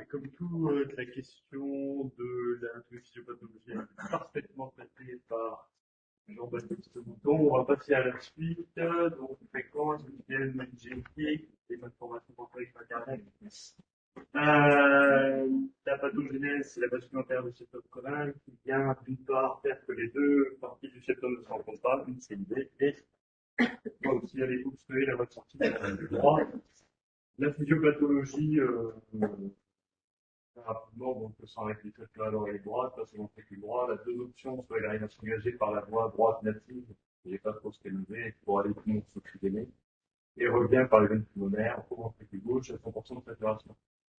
comme toute la question de la physiopathologie est parfaitement traitée par Jean-Baptiste Mouton, on va passer à la suite. Donc, fréquence, visuelle, génétique, les malformations complexe maternelles. La pathogénèse, c'est la bascule antérieure du septum colon qui vient d'une part faire que les deux parties du septum ne se rencontrent pas, une c'est l'idée, et doit aussi aller obstruer la voie de sortie du droit. La physiopathologie, rapidement, donc, sans réfléchir à l'oreille droite, ça c'est ventricule droit. La deux options, soit il arrive à s'engager par la voie droite native, il n'est pas trop scanné, pour aller plus loin s'oxygéner, et revient par les veines pulmonaires au ventricule gauche à 100% de saturation.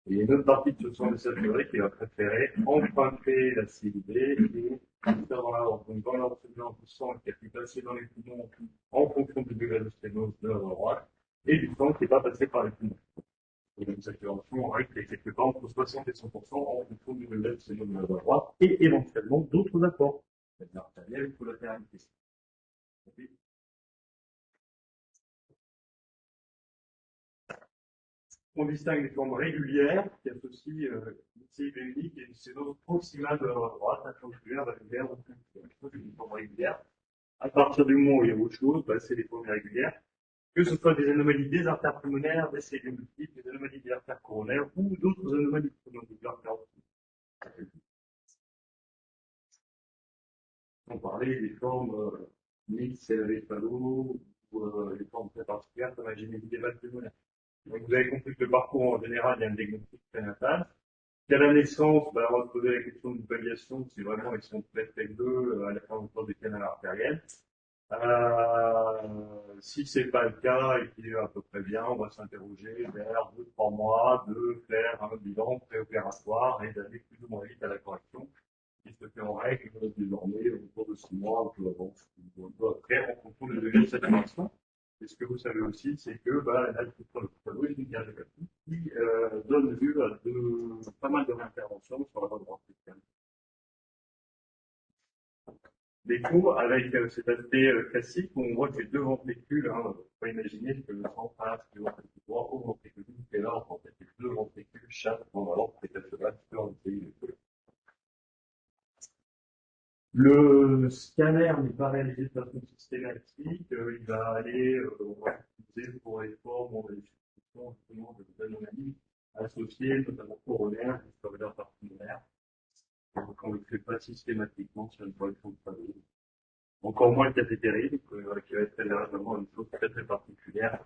Et il y a une autre partie de ce sang désaturé qui va préférer emprunter la CIB et faire dans l'ordre. Donc, dans l'ordre du sang qui a pu passer dans les poumons en fonction du degré de sténose de la voie droite, et du sang qui n'est pas passé par les poumons. Et une saturation en règle qui est quelque part entre 60 et 100% en fonction du level de de la voie droite et éventuellement d'autres apports, c'est-à-dire artérielle ou latéralité. On distingue les formes régulières qui associent une CIB unique et une sténose proximale de la voie droite, intramusculaire, valvulaire, donc une forme régulière. À partir du moment où il y a autre chose, c'est les formes régulières. Que ce soit des anomalies des artères pulmonaires, des cellules multiples, des anomalies des artères coronaires ou d'autres anomalies pulmonaires. On parlait des formes mixtes, cérébrales, ou les formes très particulières comme la génétique des vagues pulmonaires. Donc vous avez compris que le parcours en général, il y a un diagnostic prénatal. Qu'à la naissance, on va se poser la question d'une palliation, si vraiment ils sont très très bleus à la fermeture des canaux artériels. Si c'est pas le cas et qu'il est à peu près bien, on va s'interroger vers 2-3 mois de faire un bilan préopératoire et d'aller plus ou moins vite à la correction, qui se fait en règle désormais autour de 6 mois, un peu avant, un peu après, en fonction du degré de saturation. Et ce que vous savez aussi, c'est que l'alpha-1 est une cardiopathie qui donne lieu à pas mal d'interventions sur la voie droite. L'écho avec cet aspect classique où on voit que les deux ventricules, on peut imaginer que le sang passe du ventricule droit au ventricule gauche, et là, en fait, les deux ventricules chassent dans l'ordre précasseur sur le pays. Le scanner n'est pas réalisé de façon systématique, il va aller, on va utiliser pour les formes, on va les justement de anomalies associées, notamment coronaires, discoveries pulmonaires. Donc, on ne le fait pas systématiquement sur une collection de panneaux. Encore moins le cathétérisme, qui va être vraiment une chose très très particulière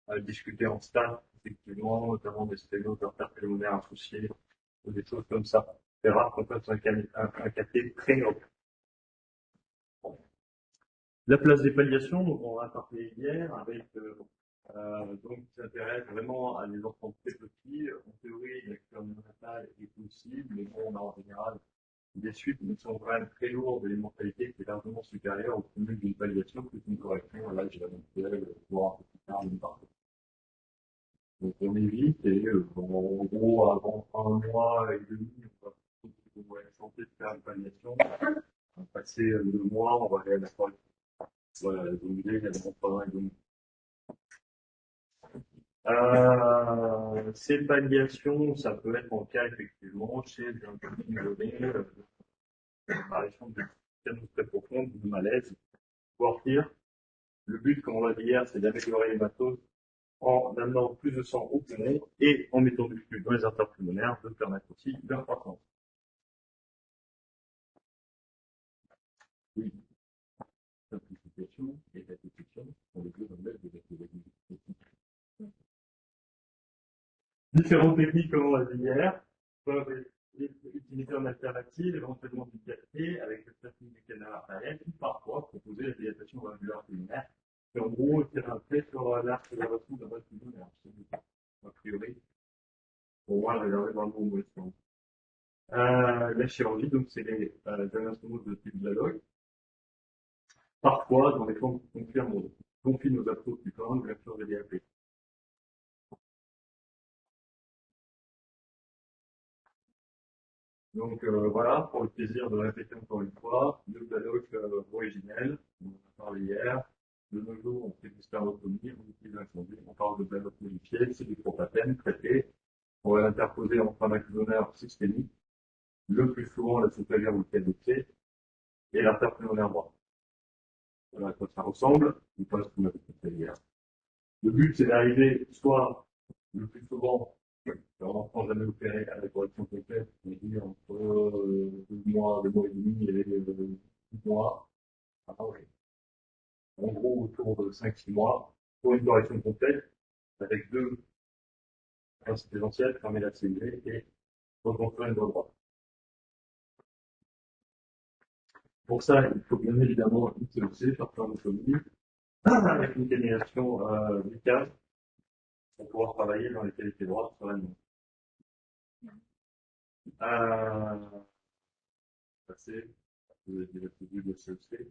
à discuter en stade, effectivement, notamment des sténoses artères pulmonaires associées, ou des choses comme ça. C'est rare qu'on fasse un cathé très noble. La place des palliations, donc on en a parlé hier, avec donc qui s'intéresse vraiment à des enfants très petits. En théorie, la cure néonatale est possible, mais bon, on a en général des suites qui sont quand même très lourdes et une mortalité qui est largement supérieure au cumul d'une palliation que d'une correction à l'âge éventuel, voire un peu plus tard, d'une part. Donc on évite et en gros, avant un mois et demi, on va tenter de faire une palliation. On va passer 2 mois, on va aller à la correction. Voilà, donc l'idée, il y a vraiment pas mal de ces palliations, ça peut être en cas effectivement chez un petit donné, apparition de canaux très profonde, de malaise, voire pire. Le but, comme on l'a dit hier, c'est d'améliorer l'hématose en amenant plus de sang au poumon et en mettant du flux dans les artères pulmonaires, de permettre aussi leur croissance. Oui, simplification et répétition sont les deux modèles de la. Différentes techniques, comme on l'a dit hier, peuvent être utilisées en alternative, éventuellement du café avec le traitement du canal artériel, ou parfois proposer la dilatation valvulaire pulmonaire. Et en gros, tirer un trait sur l'arc de la retour de la voie pulmonaire, a priori, pour voir réserver dans le bon moment. La chirurgie, donc c'est les instruments de type dialogue. Parfois, dans les formes qui confient nos approches du corps, bien sûr, des DAP. Donc voilà, pour le plaisir de répéter encore une fois, le dialogue originel, on en a parlé hier. De nos jours, on fait du stéréotomie, on utilise un conduit, on parle de dialogue modifié, c'est du propatène traité on va l'interposer en fin pulmonaire systémique, le plus souvent la sous-clavière ou le cadotier, et l'artère pulmonaire droite. Voilà à quoi ça ressemble, je passe pour la sous-clavière. Le but, c'est d'arriver soit le plus souvent, en enfant jamais opéré à la correction complète, c'est-à-dire entre 2 mois et demi et 10 mois, en gros autour de 5-6 mois, pour une correction complète, avec deux principes essentiels, fermer la cellule et reconstruire une voie droite. Pour ça, il faut bien évidemment une CEC, faire plein d'autonomie, avec une canalisation vitale pour pouvoir travailler dans les qualités droites sereinement. Passer, vous avez déjà vu le CEC.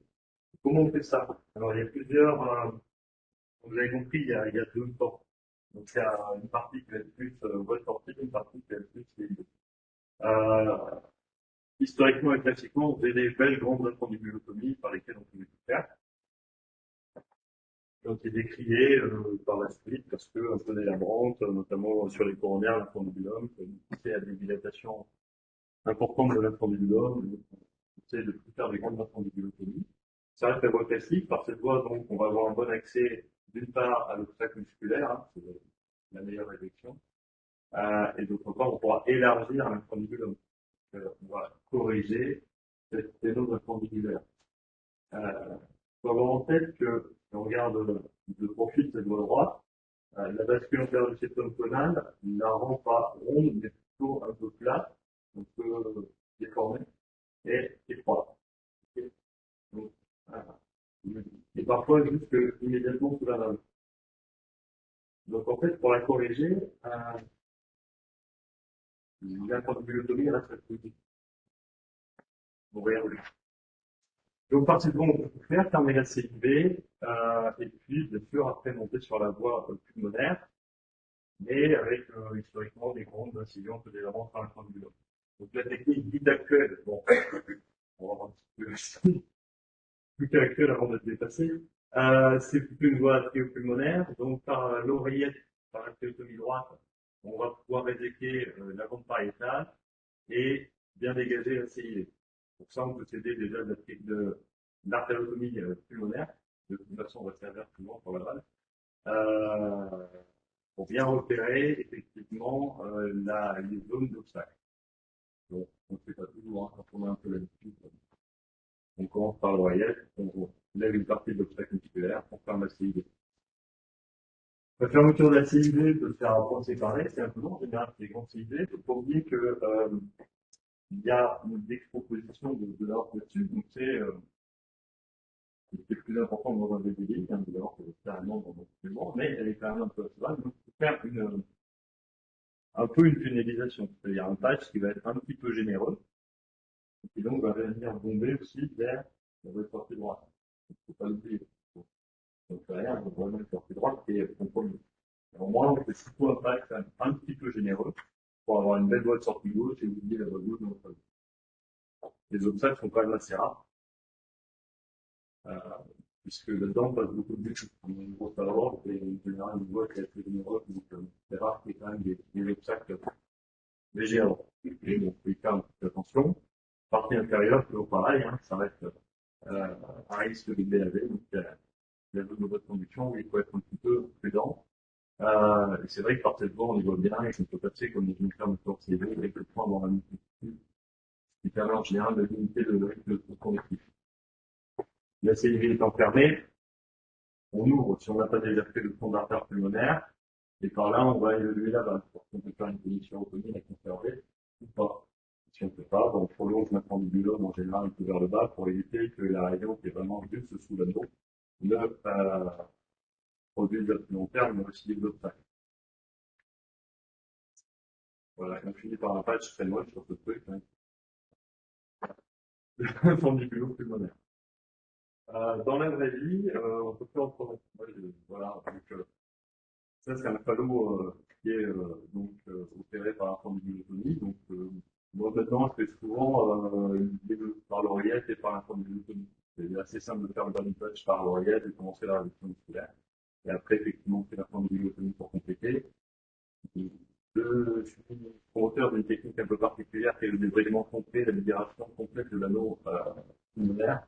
Comment on fait ça? Alors, il y a plusieurs, vous avez compris, il y a deux temps. Donc, il y a une partie qui va être plus voie sportive, une partie qui va être plus libre. Historiquement et classiquement, on faisait des belles grandes appendiculotomies par lesquelles on pouvait tout faire. Donc, il est décrié par la suite parce que un peu délabrante, notamment sur les coronaires, l'infundibulum, qui à des dilatations importantes de l'infundibulum, on essaie de tout faire des grandes appendiculotomies. Ça reste la voie classique. Par cette voie, donc, on va avoir un bon accès d'une part à l'obstacle musculaire, hein, c'est la meilleure éjection, et d'autre part, on pourra élargir l'infundibulum. On va corriger cette sténose infundibulaire. Il faut avoir en tête que, si on regarde le profil de cette voie droite, la bascule antérieure du septum conal la rend pas ronde, mais plutôt un peu plate, un peu déformée et étroite. Donc, et parfois juste immédiatement sous la lame. Donc en fait, pour la corriger, l'infantibulotomie reste très bon, regardez. Donc par cette voie, on peut faire fermer la CIB, et puis bien sûr après monter sur la voie pulmonaire, mais avec historiquement des grandes incisions que déjà par l'infantibulum. Donc la technique dite actuelle, bon, on va voir un petit peu plus qu'actuelle avant de se dépasser, c'est plutôt une voie artéo-pulmonaire, donc par l'oreillette, par l'artéotomie droite, on va pouvoir réséquer la bande pariétale et bien dégager la CID. Pour ça, on peut s'aider déjà de l'artérotomie pulmonaire. De toute façon, on va servir souvent pour la balle. Pour bien repérer effectivement les zones d'obstacle. Donc, on ne fait pas toujours, hein, quand on a un peu l'habitude. On commence par l'oreillette, on lève une partie de l'obstacle musculaire, on ferme la CID. La fermeture de la CID peut se faire en point séparé, c'est un peu long, en général, c'est les grandes CID. Il faut pas oublier que il y a une exproposition de l'ordre là-dessus, donc c'est plus important dans un BDD, hein, d'abord que carrément dans notre supplément, mais elle est quand même un peu associable, donc il faut faire un peu une tunnelisation, c'est-à-dire un patch qui va être un petit peu généreux, et qui donc va venir bomber aussi vers la sortie droite. Il ne faut pas l'oublier. Donc derrière, on voit une sortie droite qui est compromise. Au moins, on fait surtout un patch un petit peu généreux pour avoir une belle voie de sortie gauche et oublier la voie gauche dans notre vie. Les obstacles sont quand même assez rares. Puisque dedans passe beaucoup de buts. On a une grosse avance et en général une voie qui est assez généreuse, donc c'est rare qu'il y ait quand même des obstacles légers. Et donc, il faut y faire un petit peu attention. Partie intérieure, toujours pareil, hein, ça reste un risque de BAV, donc il y a la zone de votre conduction où il faut être un petit peu prudent. Et c'est vrai que par cette voie, on y voit bien et qu'on peut passer comme dans une fermeture CV avec le point dans la multitude, qui permet en général de limiter le risque de conductif. La CIV étant fermée, on ouvre si on n'a pas déjà fait le fond d'artère pulmonaire, et par là, on va évaluer la base. On peut faire une position autonome à conserver ou pas. Si on ne peut pas, on prolonge notre pendulum en général un peu vers le bas pour éviter que la région qui est vraiment juste sous l'anneau ne produise à plus long terme une récidive d'obstacle. Voilà, on finit par un patch très moche sur ce truc. Hein. Pendulum pulmonaire. Dans la vraie vie, on peut faire autrement. Voilà, donc, ça, c'est un falot qui est opéré par un pendulotomie. Donc, moi, maintenant, je fais souvent par l'oreillette et par la pendulotomie. C'est assez simple de faire le body touch par l'oreillette et commencer la réduction musculaire. Et après, effectivement, on fait la pendulotomie pour compléter. De Je suis promoteur d'une technique un peu particulière qui est le débridement complet, la libération complète de l'anneau pulmonaire.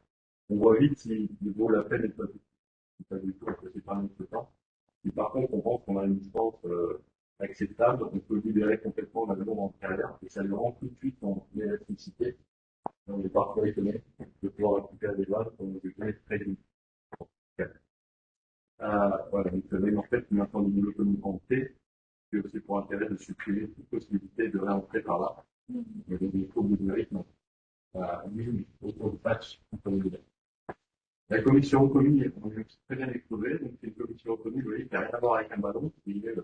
On voit vite s'il vaut la peine et pas du tout, c'est pas notre temps. Si par contre on pense qu'on a une distance acceptable, on peut libérer complètement l'anneau antérieur et ça lui rend tout de suite en élasticité. On est parfois étonné de pouvoir récupérer des balles comme on est très vite. Voilà, donc en fait une incendie complet, que c'est pour intérêt de supprimer toute possibilité de réentrer par là. Mais donc il faut du rythme. Oui, autour du patch, contre le délai. La commission reconnue, on est très bien exposé, donc c'est une commission reconnue, vous voyez, qui n'a rien à voir avec un ballon, qui est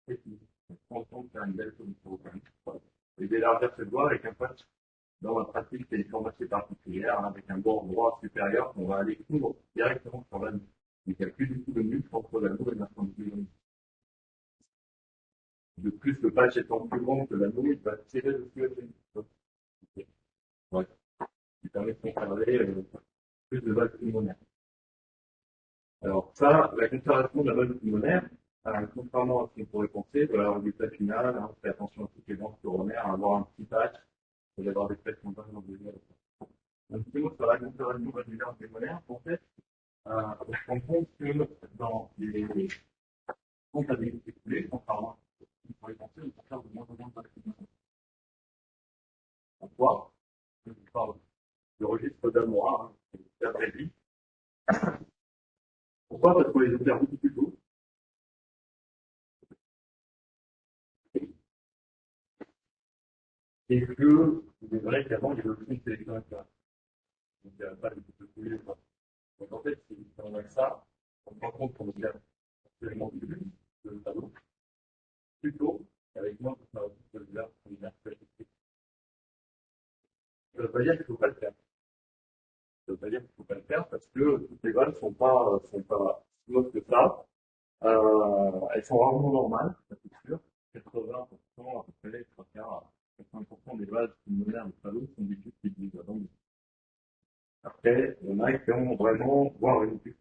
technique. On entend faire une belle commission reconnue. Voilà. Et d'élargir cette voie avec un patch dans la pratique, c'est une forme assez particulière, hein, avec un bord droit supérieur, on va aller couvrir directement sur l'anneau. Donc il n'y a plus du tout de muscle entre l'anneau et l'incendie. De plus, le patch étant plus grand que l'anneau, il va tirer le flux adrénaline. Ouais. Qui permet de conserver plus de valves pulmonaires. Alors ça, la conservation de la valve pulmonaire, contrairement à ce qu'on pourrait penser, voilà, au résultat final, hein, on fait attention à toutes les bandes coronaires, à avoir un petit patch, et avoir des pressions basses dans le délai. Donc, sur la conservation valvulaire pulmonaire, en fait, on se rend compte que dans les comptabilités coulées, contrairement à ce qu'on pourrait penser, on conserve de moins en moins de valves pulmonaires. Pourquoi? Je parle du registre d'Amoura, c'est très vite. Pourquoi? Parce qu'on les observe beaucoup plus tôt. Et que, il est vrai qu'avant, il y avait aucune sélection naturelle. Donc, il n'y avait pas de couler. Donc, en fait, si on a ça, on se rend compte qu'on observe absolument plus le tableau, plus tôt, avec moins de sélection naturelle. Ça ne veut pas dire qu'il ne faut pas le faire. Ça ne veut pas dire qu'il ne faut pas le faire parce que toutes les valves ne sont pas si mauvaises que ça. Elles sont rarement normales, ça c'est sûr. 80%, à peu près, 80% des valves pulmonaires de tableau sont des tubes qui disent. Après, il y en a qui ont vraiment, voire une plus.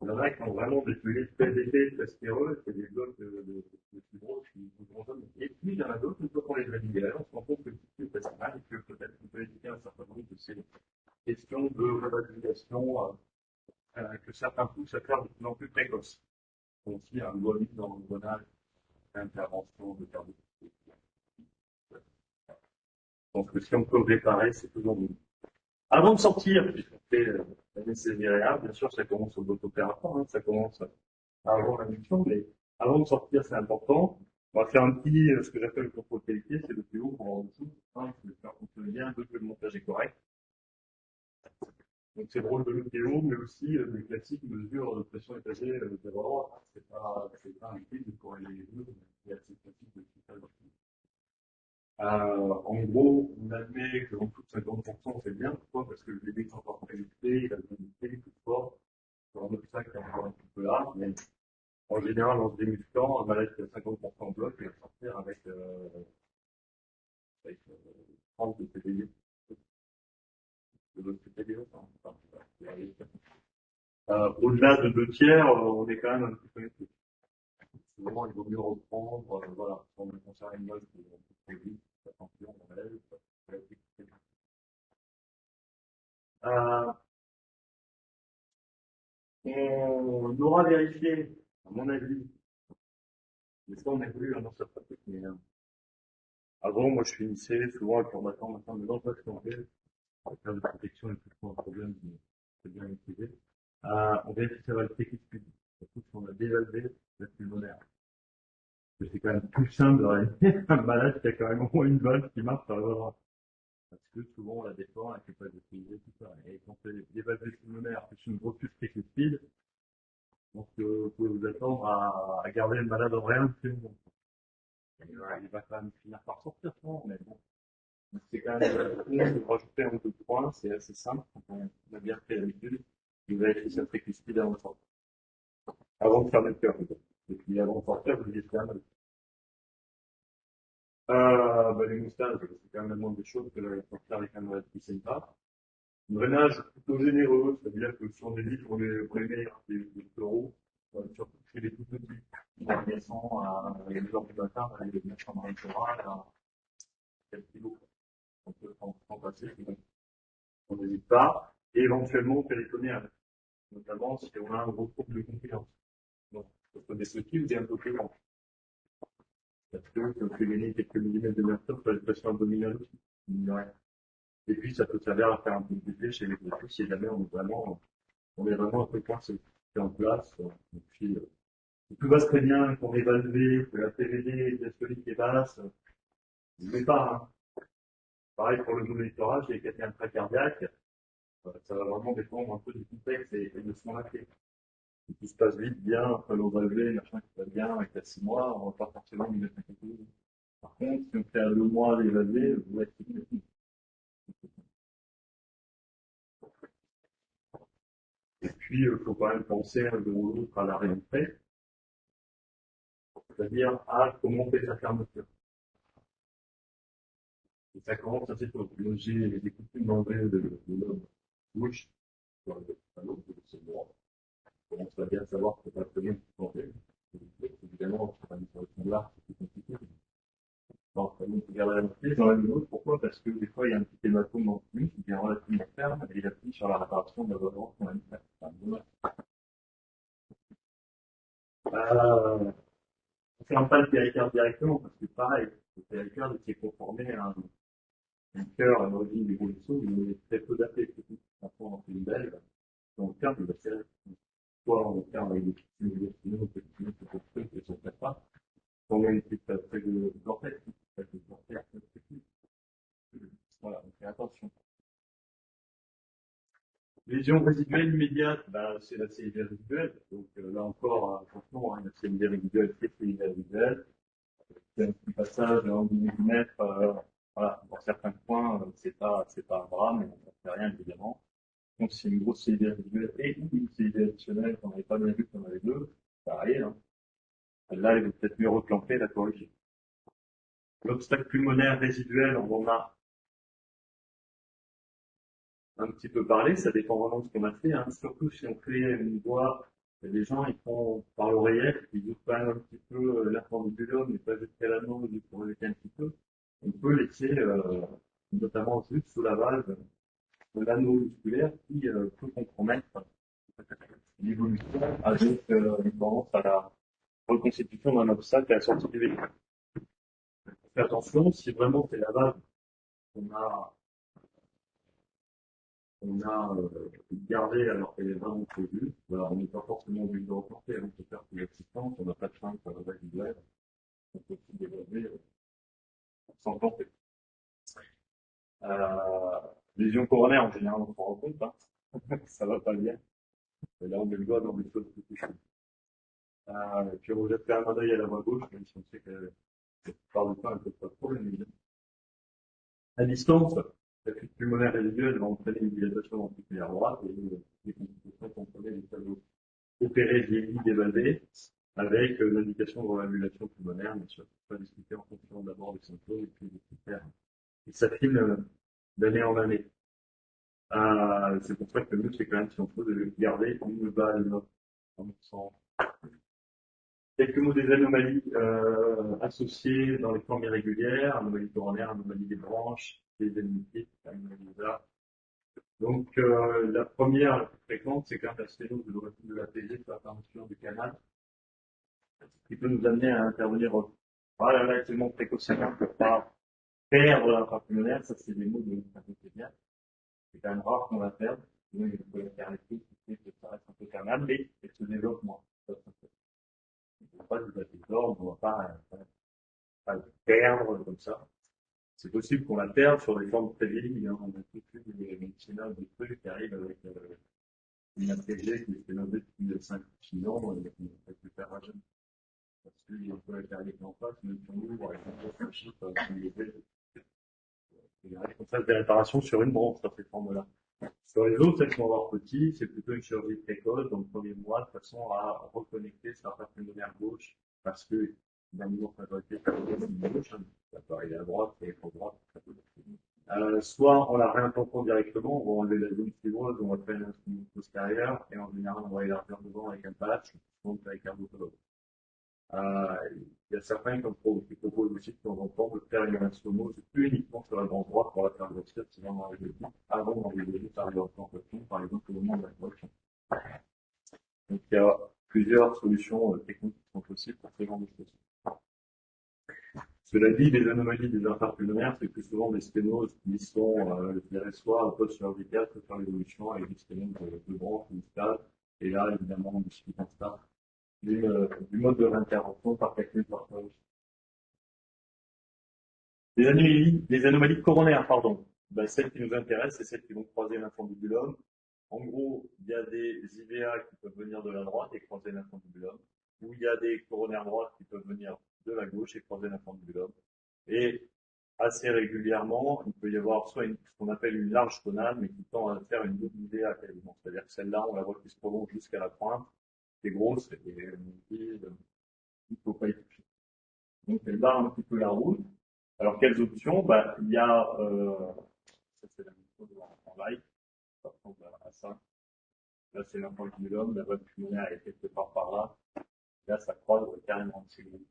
Il y en a qui ont vraiment des feuillets très épais, très stéreux, c'est des blocs de fibrose qui vous donnent. Et puis, il y en a d'autres, une fois qu'on les a libérés, on se rend compte que c'est assez mal et que peut-être on peut éviter un certain nombre de ces questions de revalidation, que certains poussent à faire de plus en plus précoces. Donc, il y a un bonus dans le bon âge, intervention de cardio. Donc, si on peut réparer, c'est toujours mieux. Avant de sortir, puisqu'on fait l'anesthésie, bien sûr, ça commence au bloc opératoire, hein, ça commence avant l'induction, mais avant de sortir, c'est important. On va faire un petit, ce que j'appelle le contrôle qualité, c'est le PO pour en dessous. Un, c'est de faire fonctionner bien, deux, que le montage est correct. Donc, c'est le rôle de l'EPO, mais aussi les classiques mesures de pression étagée d'abord. C'est pas un guide pour aller les deux, c'est assez classique de tout en gros, on admet que en dessous de 50%, c'est bien. Pourquoi? Parce que le bébé est encore qualité, il a besoin de qualité, tout fort. Sur un obstacle qui est encore un petit peu là, mais en général, en se démusclant, un malade qui a 50% en bloc, il va sortir avec 30 de PPD. De l'autre PPD, au-delà de 2 tiers, on est quand même un petit peu élevé. Souvent, il vaut mieux reprendre, voilà, si on a conservé une note qui est très vite, attention, on lève, on aura vérifié, à mon avis, mais ça on évolue dans cette pratique, mais avant, moi je finissais souvent le formatant, maintenant, mais non, pas ce qu'on fait, en termes de protection, il y a plus un problème, mais c'est bien maîtrisé. On vérifie sa valve technique publique, surtout si on a dévalvé la pulmonaire. C'est quand même plus simple de réaliser un malade qui a quand même au moins une valve qui marche sur le bras. Parce que souvent on la défend, elle ne peut pas l'utiliser, tout ça. Et quand c'est des valves pulmonaires, plus une grosse tricuspide, donc vous pouvez vous attendre à garder le malade en réanimation. Il va quand même finir par sortir, mais bon. C'est quand même de rajouter un ou deux points, c'est assez simple, on a bien fait l'habitude. Vous vérifiez cette tricuspide avant de sortir. Avant de fermer le cœur, peut-être. Et puis avant de sortir, vous dites quand même. Les moustaches, c'est quand même la moindre des choses que la sortir avec un malade qui ne saigne pas. Un drainage plutôt généreux, c'est-à-dire que si on évite pour les meilleurs des euros, surtout chez les tout petits. En descend à les 2 heures du matin, à les mettre en électoral à quelques kilos. On peut s'en passer, on n'hésite pas. Et éventuellement téléphoner avec, notamment si on a un gros groupe de confiance. Donc, on peut des petits ou des un peu plus grands. Parce que ça fait gagner quelques millimètres de mercure sur les pressions abdominales aussi. Ouais. Et puis, ça peut servir à faire un peu de bébé chez les petits si jamais on est vraiment un peu coincé. C'est en place. Et puis, tout va très bien, qu'on est évalué, que la TVD diastolique est basse, mais pas, hein. Pareil pour le monitorage, il y a quelqu'un très cardiaque, ça va vraiment dépendre un peu du contexte et de son acté. Si tout se passe vite, bien, après l'eau évalué, machin qui va bien, avec la 6 mois, on va pas forcément lui mettre un coup. Par contre, si on fait à 2 mois l'évaluer, vous êtes et puis, il faut quand même penser un jour ou l'autre à la réentrée, c'est-à-dire à comment on fait sa fermeture. Et ça commence assez tôt. J'ai des coutumes d'enlever de l'homme gauche sur le panneau, c'est droit. On commence à bien savoir que c'est pas très bien pour santé. Évidemment, c'est pas une solution là, c'est plus compliqué. Donc, on peut garder la moitié, j'enlève une autre. Pourquoi? Parce que des fois, il y a un petit hématome dans le muscle qui est relativement ferme et il appuie sur la réparation de la volonté qu'on a mis faire. On ferme pas le péricarde directement parce que pareil, le péricarde s'est conformé à un cœur à l'origine du vaisseau, il est très peu daté. Maintenant, on fait une belle, on ferme, il va serrer. Soit on ferme avec des petites cellules, sinon, des petites cellules qui sont trucs et sont très pas. On a une petite feuille de cortex, voilà, on fait attention. Lésion résiduelle immédiate, bah, c'est la cellule résiduelle. Donc là encore, attention, hein, la cellule résiduelle, c'est la cellule résiduelle. C'est un petit passage en 10 mm, voilà, dans certains points, c'est pas un drame, mais on ne fait rien évidemment. Donc c'est une grosse cellule résiduelle et une cellule additionnelle qu'on n'avait pas bien vu qu'on avait deux, ça arrive, hein. Là, il vaut peut-être mieux replanter, la corriger. L'obstacle pulmonaire résiduel, on en a un petit peu parlé, ça dépend vraiment de ce qu'on a fait, hein. Surtout si on fait une voix, les gens ils font par l'oreillette, ils ouvrent quand même un petit peu l'infundibulum, mais pas jusqu'à l'anneau, juste pour lever un petit peu. On peut laisser, notamment juste sous la valve, de l'anneau musculaire qui peut compromettre l'évolution avec une tendance à la reconstitution d'un obstacle à la sortie du véhicule. Fais attention, si vraiment c'est la valve qu'on a gardé alors qu'elle est vraiment prévue. Voilà, on n'est pas forcément obligé de reporter, on peut faire plus l'assistance, on n'a pas de crainte pour la vague, on peut tout développer sans tenter. Euh, lésion coronaire, en général, on s'en rend compte, hein. Ça va pas bien. Et là, on met le doigt dans des choses plus touchantes. Puis on jette quand même un œil à la voie gauche, même si on sait que par le temps, elle ne pose pas de problème, évidemment. À distance, la fuite pulmonaire résiduelle va entraîner une dilatation ventriculaire droite et des complications contrôlées des tableaux opérés vieillis dévasés avec l'indication de réannulation pulmonaire, bien sûr, pas discuter en fonction d'abord des symptômes et puis des critères. Et ça file d'année en année. C'est pour ça que le mieux, c'est quand même, si on peut, de le garder une balle en quelques mots des anomalies associées dans les formes irrégulières, anomalie coronaire, anomalie des branches, des amnionites, anomalie des arts. Donc la première, la plus fréquente, c'est quand même la sténose de l'origine de la PG sur la fermeture du canal, qui peut nous amener à intervenir. Voilà, là, c'est mon précautionnement pour pas perdre l'intrapulmonaire, ça c'est des mots de bien. C'est quand même rare qu'on la perde, sinon il faut la faire les trucs qui fait que ça reste un peu canal, mais elle se développe moins. Ça, on ne va pas du d'ordre, on ne va pas le perdre comme ça. C'est possible qu'on la perde sur des formes très vieilles, hein. On a tout vu des médecins, des trucs qui arrivent avec une APG qui est développée depuis 5 ou 6 ans, et on ne peut plus faire un jeune. Parce qu'il y a un peu la carrière en face, même si on ouvre avec un gros chiffre, il arrive qu'on fasse des réparations sur une branche sur ces formes-là. Sur les autres, celles qui vont avoir petit, c'est plutôt une chirurgie précoce dans le premier mois, de façon à reconnecter sa partie pulmonaire gauche, parce que d'un niveau fabriqué par le gauche, hein, ça peut arriver à droite et à droite. Soit en la réimplantant directement, on va enlever la zone fibreuse, on va faire une instrument postérieur, et en général, on va élargir devant avec un patch, donc avec un autologue. Il y a certains qui proposent aussi de temps en temps de faire une instrument uniquement sur la bande droite pour la faire grossir, sinon dans les deux avant d'enlever par l'implantation, par exemple au moment de la production. Donc il y a plusieurs solutions techniques qui sont possibles pour ce genre de choses. Cela dit, les anomalies des interpulmonaires, c'est plus souvent des sténoses qui sont, je dirais, soit post-chirurgicales, soit faire l'évolution avec des sténoses de branche ou de stade. Et là, évidemment, on discute en ça du mode de réintervention par technique par chirurgie. Les anomalies coronaires, pardon. Ben, celles qui nous intéressent, c'est celles qui vont croiser l'infundibulum. En gros, il y a des IVA qui peuvent venir de la droite et croiser l'infundibulum, ou il y a des coronaires droites qui peuvent venir de la gauche et croiser l'infundibulum. Et assez régulièrement, il peut y avoir soit ce qu'on appelle une large conale, mais qui tend à faire une double IVA quasiment. C'est-à-dire que celle-là, on la voit qui se prolonge jusqu'à la pointe, qui est grosse, et on dit, il ne faut pas y toucher. Donc, elle barre un petit peu la route. Alors, quelles options? Bah, il y a, ça c'est la même chose en live, ça ressemble à ça. Là, c'est l'infundibulum, la voie pulmonaire est quelque part par là. Là, ça croise carrément chez nous.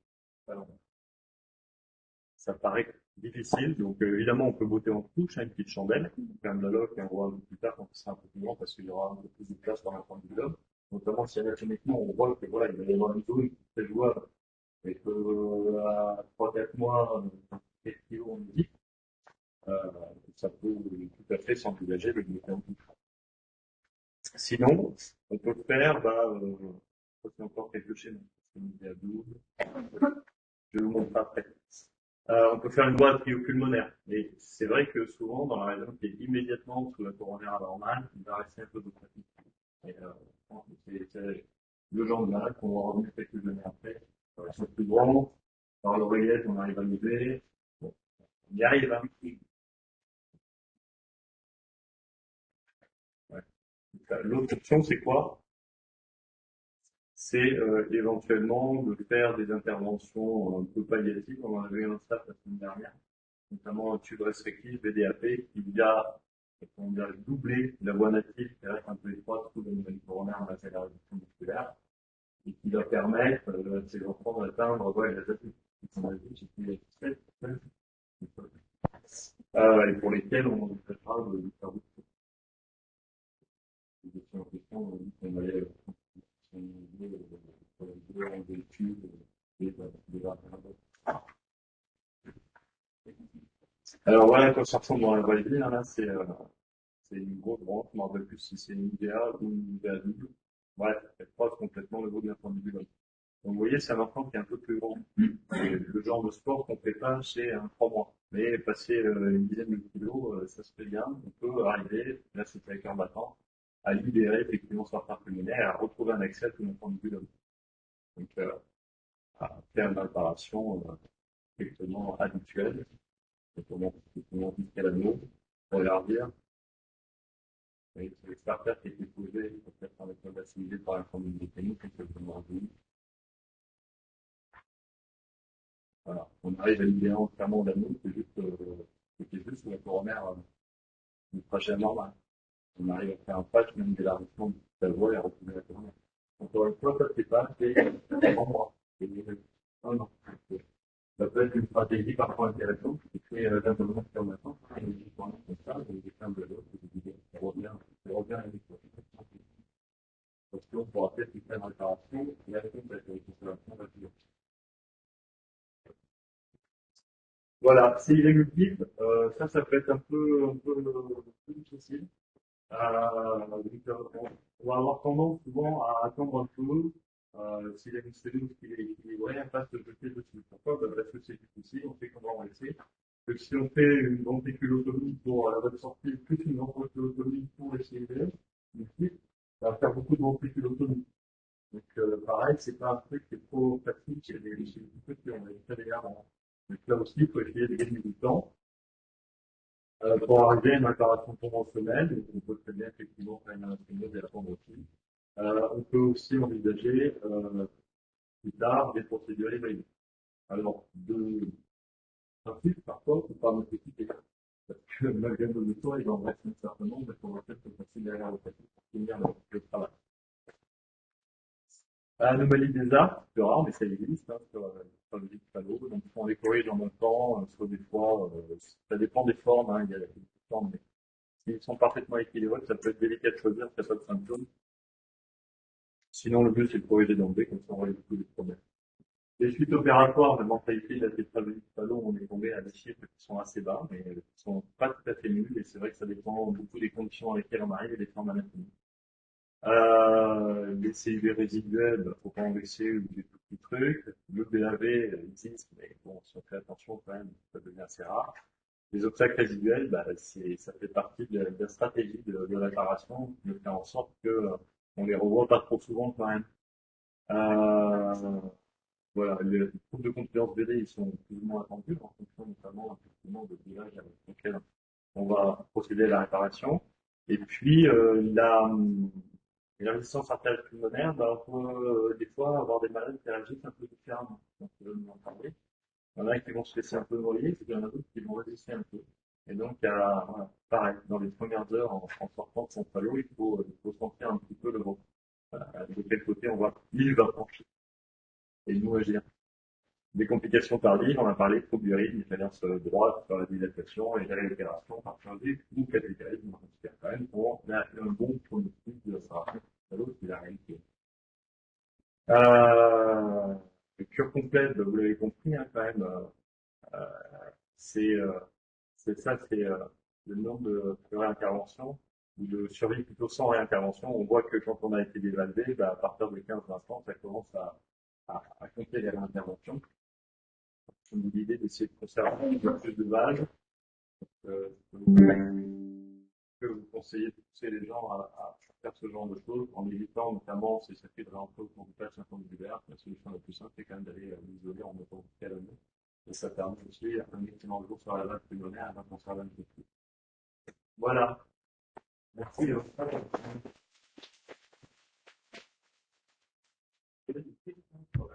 Ça paraît difficile, donc évidemment, on peut botter en touche, hein, une petite chandelle, faire un dialogue et on voit un peu plus tard quand ce sera un peu plus grand parce qu'il y aura un peu plus de place dans l'infundibulum. Notamment si anatomiquement, on voit que voilà, il va y avoir une zone qui est très jouable et que à 3-4 mois, 4 kilos, on dit, euh, ça peut tout à fait s'envisager de botter en touche. Sinon, on peut faire, c'est encore quelques schémas. Je vais vous montrer après. On peut faire une voie pulmonaire, mais c'est vrai que souvent, dans la région qui est immédiatement sous la coronaire anormale, il va rester un peu de pratique. Et, c'est le genre de malade qu'on va revenir quelques années après. Ils sont plus grands, dans l'oreillette, on arrive à lever. Bon, on y arrive, hein. Ouais. L'autre option, c'est quoi? C'est éventuellement de faire des interventions un peu palliatives. On en avait eu un stade la semaine dernière, notamment un tube restrictif, VDAP, qui vient doubler la voie native qui reste un peu étroite sous le niveau coronaire en la réduction musculaire et qui va permettre à ces enfants d'atteindre la taille qu'on a vu, et pour lesquels on traitera de faire beaucoup de questions en question, on allait en véhicule et des alors voilà à quoi ça ressemble dans la vraie vie, hein, là c'est une grosse branche, je ne me rappelle plus si c'est une IDA ou une IDA double. Bref, elle croise complètement le haut de l'infundibulum. Donc vous voyez, c'est un enfant qui est un peu plus grand. Et le genre de sport qu'on fait pas chez un 3 mois. Mais passer une dizaine de kilos, ça se fait bien. On peut arriver, là c'est avec un battant, à libérer effectivement son artère pulmonaire et à retrouver un accès à tout l'infundibulum. Donc à faire une réparation effectivement habituelle, notamment jusqu'à l'anneau, pour élargir. Et c'est l'expert qui a été posé, peut-être avec la facilité par la formule mécanique, exactement. Voilà. On arrive à libérer entièrement l'anneau, c'est juste sur la coronaire, une trajet normale. On arrive à faire un patch, même d'élargissement de la voie et à retrouver la coronaire. Encore une fois, ça c'est pas, c'est en moi. Non, non. Ça peut être une stratégie parfois intéressante, qui fait simplement faire maintenant, et des comme ça, et des fins de l'autre, ça revient à l'histoire. Parce qu'on pourra peut-être faire une réparation, et après, cette consolation va durer. Voilà, c'est irréductible. Ça peut être un peu difficile. On va avoir tendance souvent à attendre un peu s'il y a une cellule qui est équilibrée, pas se jeter dessus. Pourquoi? Parce que c'est difficile, on fait comment on essaie. Que si on fait une ventriculotomie pour la sortie, plus une ventriculotomie pour essayer ça va faire beaucoup de ventriculotomie. Donc pareil, c'est pas un truc qui est trop facile, c'est des trucs qui ont été très légèrement. Donc là aussi, il faut essayer de gagner du temps pour arriver à une réparation conventionnelle. Donc on peut très bien effectivement faire une anastomose et attendre aussi. On peut aussi envisager plus tard des procédures hybrides. Alors, de principe, parfois, il faut pas nécessiter. malgré nos efforts, il en reste un certain nombre, et qu'on va peut-être passer derrière le tapis pour finir le travail. Anomalie des arts, c'est plus rare, mais ça existe, hein, sur le vide panneau. Donc, on les corrige en même temps, soit des fois, ça dépend des formes, hein, il y a des formes, mais s'ils sont parfaitement équilibrés, ça peut être délicat de choisir, s'il n'y a pas de symptômes. Sinon, le mieux, c'est de corriger d'emblée, comme ça, on règle tous les problèmes. Les suites opératoires, la mentalité de la tétralogie du ballon, on est tombé à des chiffres qui sont assez bas, mais qui sont pas tout à fait nuls, et c'est vrai que ça dépend beaucoup des conditions dans lesquelles on arrive et des formes anatomiques. Les CIV résiduels, faut pas en laisser ou des tout petits trucs. Le BAV existe, mais bon, si on fait attention quand même, ça devient assez rare. Les obstacles résiduels, bah, ça fait partie de la stratégie de réparation, de faire en sorte que on les revoit pas trop souvent quand même. Euh, voilà, les troubles de confidence BD, ils sont plus ou moins attendus en fonction notamment effectivement de l'usage avec lequel on va procéder à la réparation. Et puis, la résistance artérielle pulmonaire, bah, on peut des fois avoir des malades qui réagissent un peu différemment. Donc, en parler. Il y en a qui vont se laisser un peu noyer, et puis il y en a d'autres qui vont résister un peu. Et donc, voilà, pareil, dans les premières heures en sortant de son falot, il faut sentir un petit peu le vent. De quel côté il va pencher et nous agir. Des complications tardives, on a parlé de troubles d'urine, il fallait se droite sur la dilatation et gérer l'opération par changer ou capitalisme, en tout cas quand même, pour un bon pronostic de séparation de l'autre, c'est la réalité. Euh, le cure complète, vous l'avez compris, hein, quand même, euh, c'est c'est le nombre de réinterventions ou de survie plutôt sans réintervention. On voit que quand on a été dévalvé, bah, à partir de 15-20 ans, ça commence à compter les réinterventions. Comme l'idée d'essayer de conserver un peu plus de vagues. Que vous conseillez de pousser les gens à faire ce genre de choses en évitant notamment ces circuits de réemploi conductage symptomodulaire. La solution la plus simple, c'est quand même d'aller l'isoler en mettant du calomel. Et ça permet aussi un excellent jour sur la vague pulmonaire avant qu'on s'en plus. Voilà. Merci.